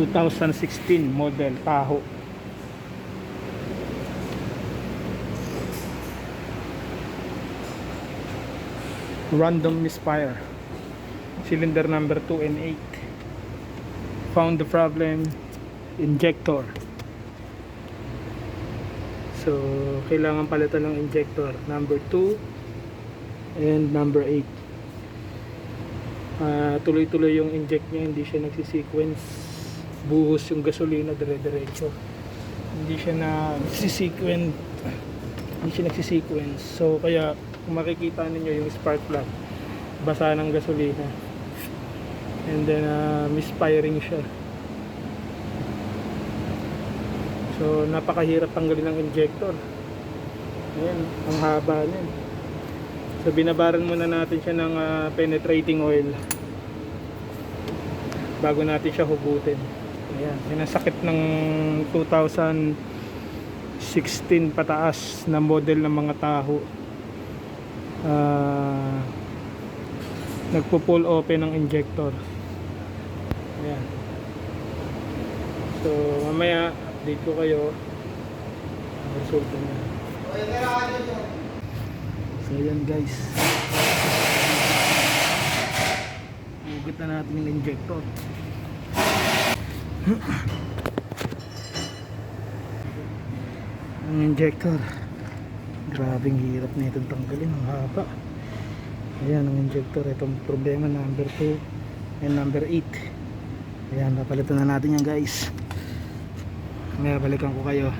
2016 model Tahoe. Random misfire, cylinder number 2 and 8. Found the problem, injector. So kailangan palitan ng injector number 2 and number 8. Tuloy-tuloy yung inject niya, hindi siya nagsi-sequence. Buhos yung gasolina dire-diretso, hindi siya nagsi-sequence. So kaya kung makikita ninyo yung spark plug, basa ng gasolina, and then misfiring siya. So napakahirap tanggalin ng injector. Ayan, ang haba niyan. So binabaran muna natin siya ng penetrating oil bago natin siya hugutin. Ayan, yun ang sakit ng 2016 pataas na model ng mga Tahoe. Nagpo-pull open ng injector. Ayan. So mamaya update ko kayo ang resulta niya. So yan guys, hugot na natin yung injector. Ang injector, grabing hirap na itong tanggalin, ang haba. Ayan ang injector, itong problema number 2 and number 8. Ayan, papalitan na natin yan guys. May balikan ko kayo.